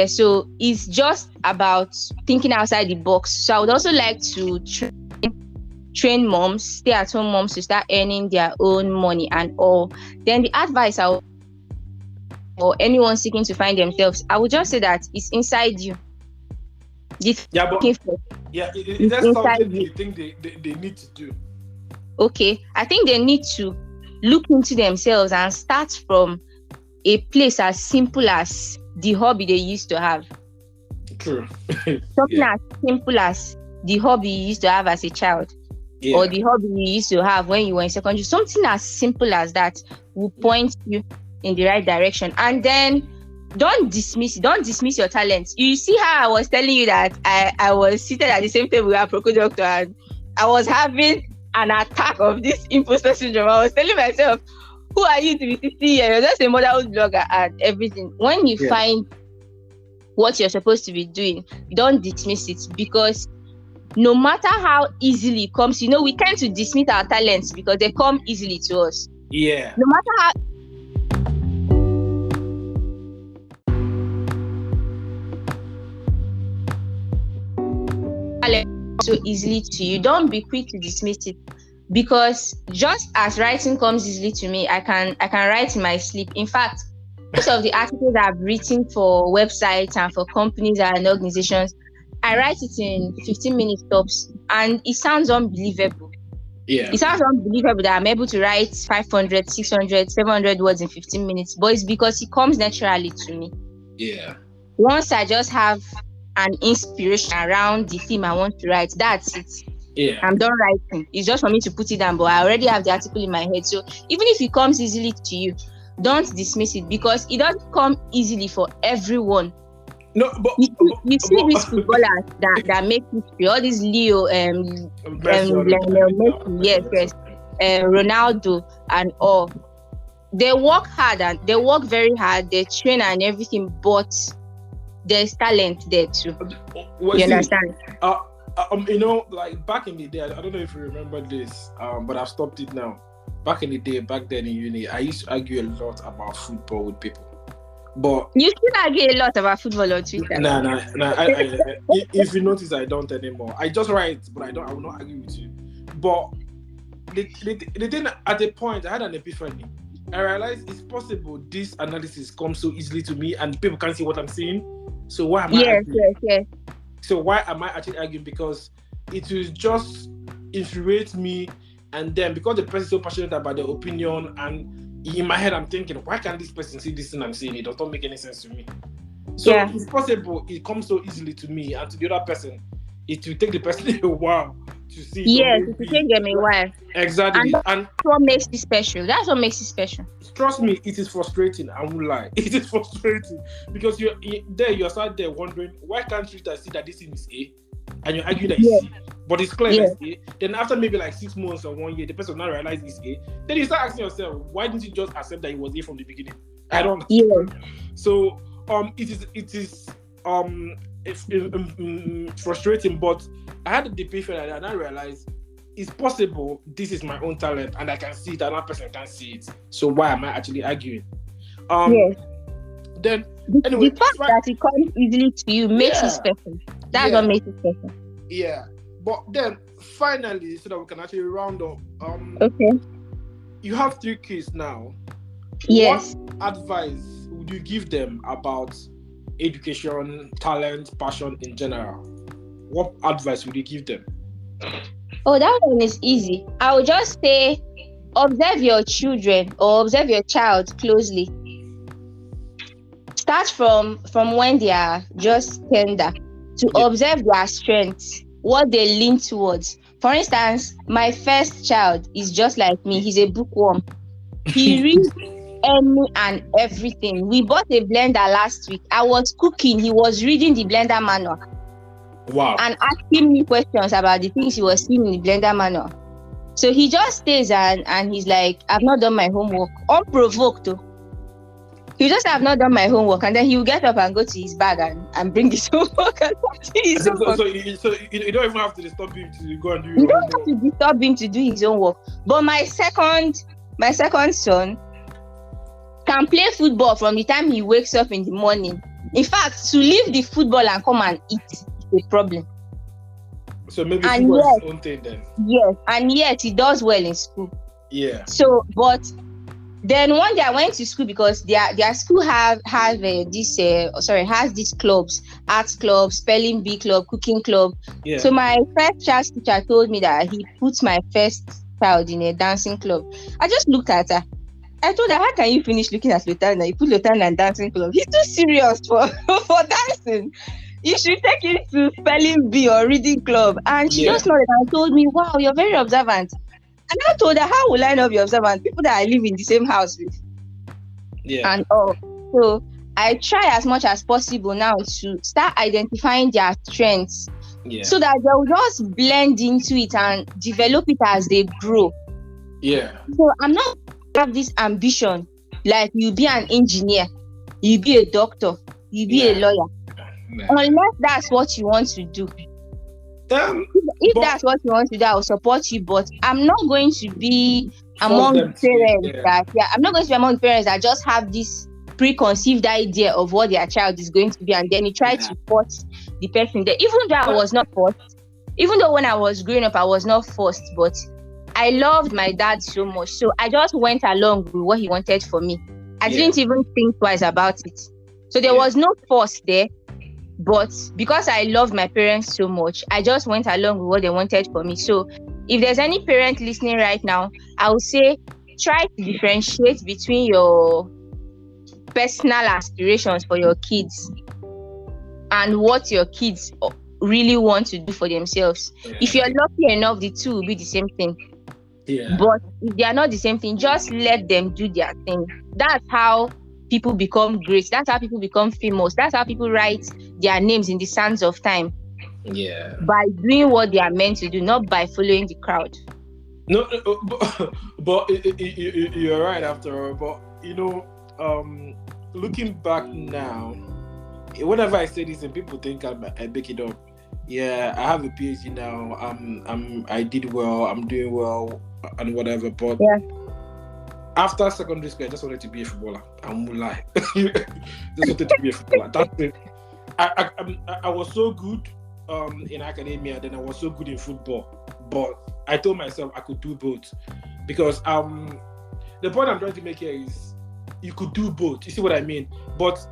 so it's just about thinking outside the box. So I would also like to train moms, stay-at-home moms, to start earning their own money and all. Then the advice or anyone seeking to find themselves, I would just say that it's inside you. Is that something you think they need to do? Okay, I think they need to look into themselves and start from a place as simple as the hobby they used to have. True. Something as simple as the hobby you used to have as a child. Or the hobby you used to have when you were in secondary. Something as simple as that will point you in the right direction. And then don't dismiss your talents. You see how I was telling you that I was seated at the same table with a Procol doctor and I was having an attack of this imposter syndrome. I was telling myself, who are you to be 60 years? You're just a motherhood blogger and everything. When you find what you're supposed to be doing, don't dismiss it, because no matter how easily it comes, we tend to dismiss our talents because they come easily to us. Yeah. No matter how so easily to you, don't be quick to dismiss it. Because just as writing comes easily to me, I can write in my sleep. In fact, most of the articles I've written for websites and for companies and organizations, I write it in 15 minutes tops, and it sounds unbelievable. Yeah. It sounds unbelievable that I'm able to write 500, 600, 700 words in 15 minutes, but it's because it comes naturally to me. Yeah. Once I just have an inspiration around the theme I want to write, that's it. Yeah. I'm done writing. It's just for me to put it down, but I already have the article in my head. So even if it comes easily to you, don't dismiss it, because it doesn't come easily for everyone. No, but you see these footballers that make history, all these Leo, Messi, Ronaldo, and all. They work hard and they work very hard. They train and everything, but there's talent there too. Well, you understand? You know, like back in the day, I don't know if you remember this, but I've stopped it now. Back in the day, back then in uni, I used to argue a lot about football with people. But you still argue a lot about football on Twitter. Nah. If you notice, I don't anymore. I just write, but I will not argue with you. But the thing, at the point, I had an epiphany. I realized it's possible this analysis comes so easily to me, and people can't see what I'm seeing. So why am I arguing? Yes. So why am I actually arguing? Because it will just infuriate me, and then because the person is so passionate about their opinion, and in my head, I'm thinking, why can't this person see this thing I'm seeing? It doesn't make any sense to me. So it's possible it comes so easily to me, and to the other person, it will take the person a while to see. Yes, it will take them a while. Exactly. And that's what makes it special. That's what makes it special. Trust me, it is frustrating. I won't lie. It is frustrating because you're sat there wondering, why can't Rita see that this thing is A? And you argue that it's C, but it's clear it's A. Then after maybe like 6 months or 1 year, the person will not realize it's A. Then you start asking yourself, why didn't you just accept that it was A from the beginning? I don't understand. So it is frustrating, but I had a epiphany and I realized it's possible this is my own talent and I can see it, another person can't see it. So why am I actually arguing? Then anyway, the fact that it comes easily to you makes it special. That's what makes it special. Yeah. But then finally, so that we can actually round up, okay. You have 3 kids now. Yes. What advice would you give them about education, talent, passion in general? What advice would you give them? Oh, that one is easy. I would just say, observe your children or observe your child closely. Start from when they are just tender to observe their strengths, what they lean towards. For instance, my first child is just like me. He's a bookworm. He reads any and everything. We bought a blender last week. I was cooking. He was reading the blender manual. Wow. And asking me questions about the things he was seeing in the blender manual. So he just stays and he's like, I've not done my homework. Unprovoked though. He just have not done my homework, and then he will get up and go to his bag and bring his homework and his homework. So you don't even have to disturb him to go and do your You don't homework. have to disturb him to do his own work. But my second son can play football from the time he wakes up in the morning. In fact, to leave the football and come and eat is a problem. So maybe football is his own thing then. Yes, and yet he does well in school. Yeah. So, but then one day I went to school because their school has these clubs, arts club, spelling bee club, cooking club. Yeah. So my first child's teacher told me that he put my first child in a dancing club. I just looked at her. I told her, how can you finish looking at Lutana? You put Lutana in dancing club. He's too serious for dancing. You should take him to spelling bee or reading club. And she just nodded and told me, wow, you're very observant. And I told her, how will I not be observant? People that I live in the same house with. Yeah. And so I try as much as possible now to start identifying their strengths. Yeah. So that they'll just blend into it and develop it as they grow. Yeah. So I'm not have this ambition like you be an engineer, you be a doctor, you be a lawyer. Unless that's what you want to do. If that's what you want to do, I will support you. But I'm not going to be among parents I'm not going to be among parents that just have this preconceived idea of what their child is going to be, and then you try to force the person there. Even though I was not forced, even though when I was growing up, I was not forced, but I loved my dad so much. So I just went along with what he wanted for me. I didn't even think twice about it. So there was no force there. But because I loved my parents so much, I just went along with what they wanted for me. So if there's any parent listening right now, I would say try to differentiate between your personal aspirations for your kids and what your kids really want to do for themselves. If you're lucky enough, the two will be the same thing. But if they are not the same thing, just let them do their thing. That's how people become great. That's how people become famous. That's how people write their names in the sands of time. By doing what they are meant to do, not by following the crowd. No, but you're right after all. But looking back now, whenever I say this and people think I make it up. Yeah, I have a PhD now. I did well. I'm doing well and whatever. But after secondary school, I just wanted to be a footballer. I won't lie. Just wanted to be a footballer. That's it. I was so good in academia, then I was so good in football. But I told myself I could do both, because the point I'm trying to make here is you could do both. You see what I mean? But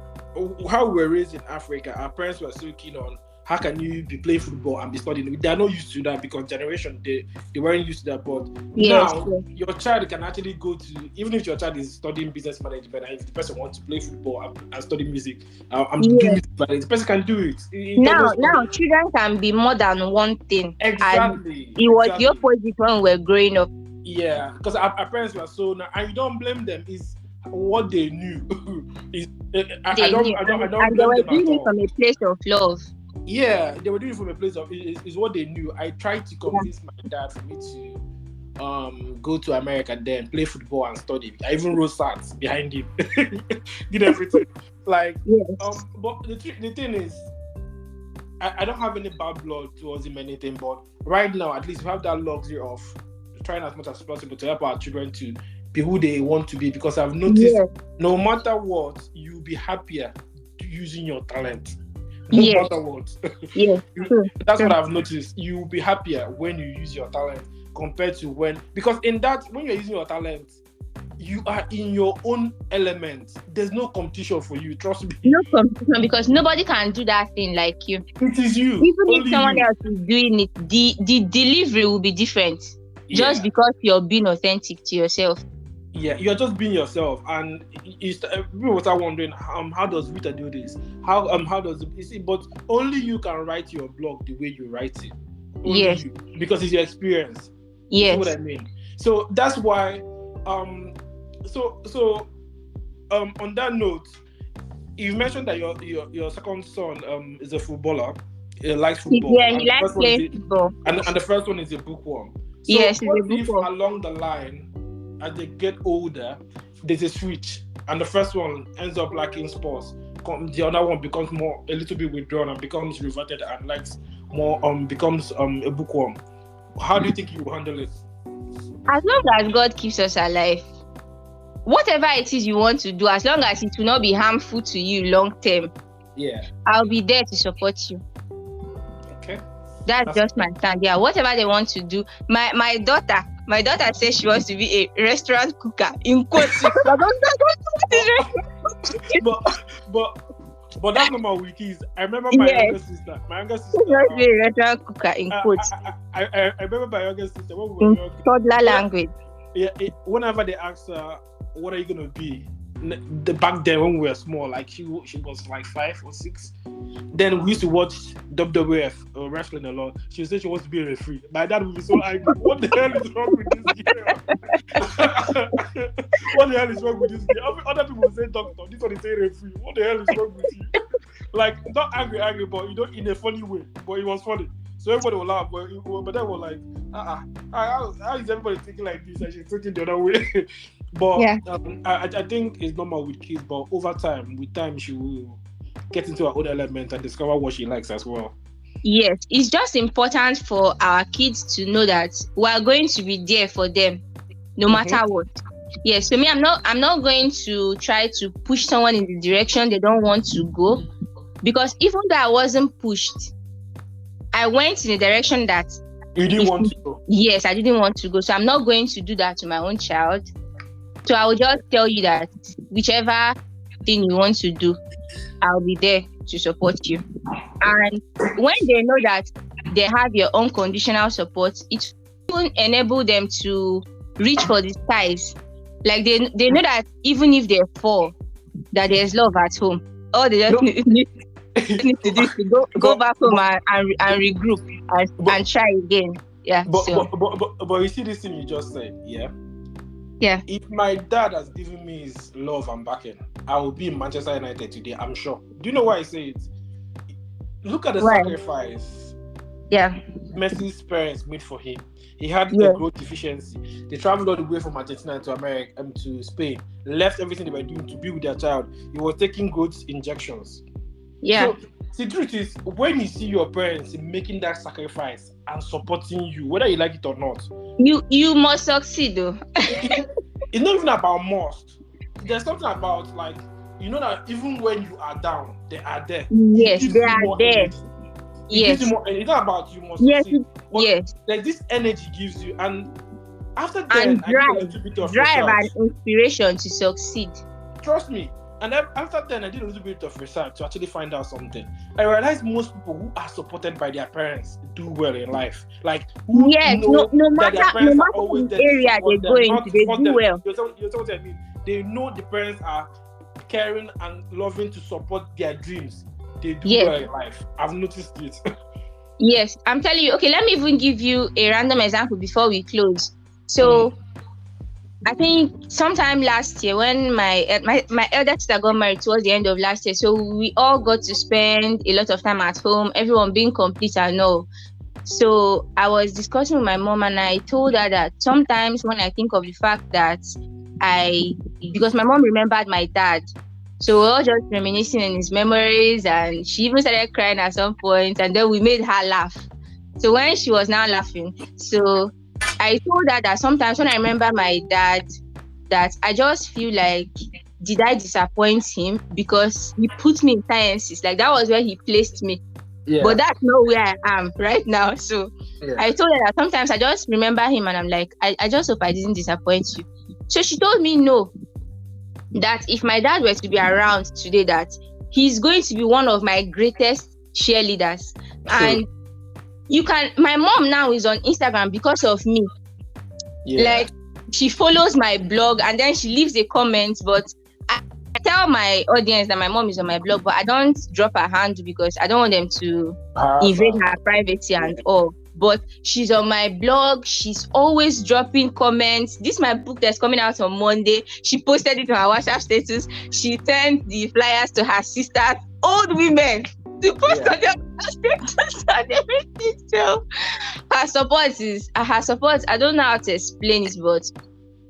how we were raised in Africa, our parents were so keen on how can you be playing football and be studying. They are not used to that, because generation they weren't used to that. But now your child can actually go to, even if your child is studying business management, and if the person wants to play football and study music, doing music, the person can do it. Now children can be more than one thing. Exactly. And it was the opposite when we were growing up. Yeah, because our parents were so, and you don't blame them. It's what they knew. I don't blame them at all. And they were doing it from a place of love. Yeah, they were doing it from a place of is what they knew. I tried to convince my dad for me to go to America, then play football and study. I even wrote stats behind him, did everything. But the thing is, I don't have any bad blood towards him, anything. But right now, at least we have that luxury of trying as much as possible to help our children to be who they want to be. Because I've noticed, no matter what, you'll be happier using your talent. No matter what. That's what I've noticed. You'll be happier when you use your talent compared to when you're using your talent, you are in your own element. There's no competition for you, trust me. No competition, because nobody can do that thing like you. It is you. Even if someone else is doing it, the delivery will be different. Just because you're being authentic to yourself. Yeah, you're just being yourself, and people start wondering, how does Rita do this? How does you see? But only you can write your blog the way you write it. Only you, because it's your experience. Yes, you see what I mean. So that's why. So on that note, you mentioned that your second son is a footballer. He likes football. Yeah, he likes playing football. And the first one is a bookworm. So yes, what if along the line, as they get older, there's a switch, and the first one ends up liking sports, the other one becomes a little bit withdrawn and becomes reverted and likes more, becomes a bookworm? How do you think you will handle it? As long as God keeps us alive, whatever it is you want to do, as long as it will not be harmful to you long term, I'll be there to support you. Okay. That's just my stand. Yeah, whatever they want to do. My daughter says she wants to be a restaurant cooker, in quotes. but that's not my wikis. I remember my younger sister. Wants to be a restaurant cooker, in quotes. I remember my younger sister when we were young. Toddler language. Yeah, whenever they asked her, what are you gonna be? Back then when we were small, like she was like 5 or 6. Then we used to watch WWF wrestling a lot. She said she wants to be a referee. My dad would be so angry. What the hell is wrong with this girl? What the hell is wrong with this girl? Other people would say doctor. This one is saying referee. What the hell is wrong with you? Like, not angry, but in a funny way. But it was funny. So everybody will laugh, but then we're like, how is everybody thinking like this? And she's thinking the other way. But I think it's normal with kids, but with time, she will get into her own element and discover what she likes as well. Yes, it's just important for our kids to know that we are going to be there for them, no matter what. Yes, for me, I'm not going to try to push someone in the direction they don't want to go, because even though I wasn't pushed, I went in a direction that you didn't want to go. Yes, I didn't want to go. So I'm not going to do that to my own child. So I will just tell you that whichever thing you want to do, I'll be there to support you. And when they know that they have your unconditional support, it will enable them to reach for the skies. Like they know that even if they fall, that there's love at home. All they just need to do is to go back home and regroup and try again. Yeah. But you see this thing you just said, yeah? Yeah. If my dad has given me his love and backing, I will be in Manchester United today, I'm sure. Do you know why I say it? Look at the sacrifice. Yeah. Messi's parents made for him. He had a growth deficiency. They traveled all the way from Argentina to America to Spain, left everything they were doing to be with their child. He was taking growth injections. Yeah. So the truth is, when you see your parents making that sacrifice and supporting you, whether you like it or not, you must succeed though. It's not even about must. There's something about, like, you know that even when you are down, they are there. Yes, they are there. Yes. It's not about you must succeed. Yes. Like, this energy gives you, and after that, and drive and inspiration to succeed. Trust me. And then after then, I did a little bit of research to actually find out something. I realized most people who are supported by their parents do well in life. Like, no matter the area they go into, they do well. You know what I mean? They know the parents are caring and loving to support their dreams. They do well in life. I've noticed it. Yes, I'm telling you. Okay, let me even give you a random example before we close. So, I think sometime last year when my elder sister got married towards the end of last year, so we all got to spend a lot of time at home, everyone being complete and all. So I was discussing with my mom and I told her that sometimes when I think of the fact that because my mom remembered my dad, so we were all just reminiscing in his memories, and she even started crying at some point, and then we made her laugh. So when she was now laughing, so I told her that sometimes when I remember my dad, that I just feel like, did I disappoint him? Because he put me in sciences. Like, that was where he placed me. Yeah. But that's not where I am right now. So I told her that sometimes I just remember him and I'm like, I just hope I didn't disappoint you. So she told me no. That if my dad were to be around today, that he's going to be one of my greatest cheerleaders. And my mom now is on Instagram because of me. Yeah. Like, she follows my blog and then she leaves a comment, but I tell my audience that my mom is on my blog, but I don't drop her hand because I don't want them to invade her privacy and all. But she's on my blog. She's always dropping comments. This is my book that's coming out on Monday. She posted it on her WhatsApp status. She sent the flyers to her sisters, old women, to post on their status and everything. So her support, I don't know how to explain it, but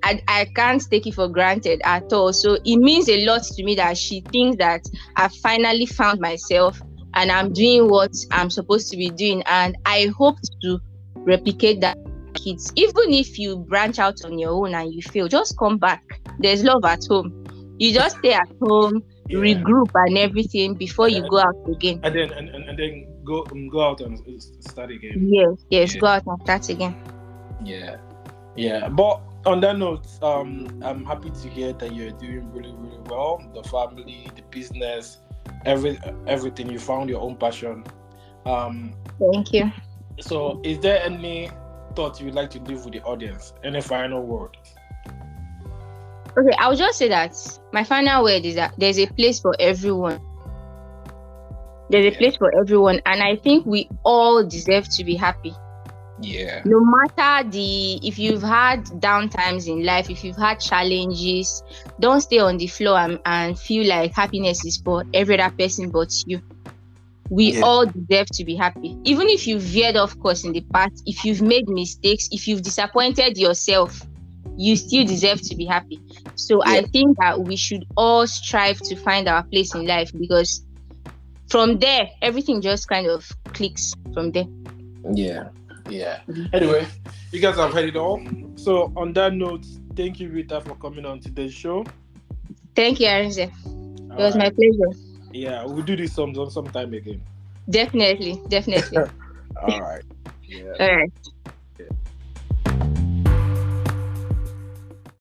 I can't take it for granted at all. So it means a lot to me that she thinks that I finally found myself and I'm doing what I'm supposed to be doing. And I hope to replicate that with kids. Even if you branch out on your own and you fail, just come back. There's love at home. You just stay at home, regroup and everything before you go out again. And then go out and start again. Yes, go out and start again. Yeah. But on that note, I'm happy to hear that you're doing really, really well. The family, the business, everything. You found your own passion. Thank you. So, is there any thought you would like to leave with the audience? Any final word? Okay, I'll just say that my final word is that there's a place for everyone. There's a place for everyone, and I think we all deserve to be happy. Yeah. No matter if you've had downtimes in life, if you've had challenges, don't stay on the floor and feel like happiness is for every other person but you. We all deserve to be happy. Even if you've veered off course in the past, if you've made mistakes, if you've disappointed yourself, you still deserve to be happy. So I think that we should all strive to find our place in life, because from there, everything just kind of clicks from there. Yeah. Anyway, you guys have heard it all. So on that note, thank you, Rita, for coming on today's show. Thank you, Arinze. It was my pleasure. Yeah, we'll do this sometime again. Definitely. All right. Yeah. All right.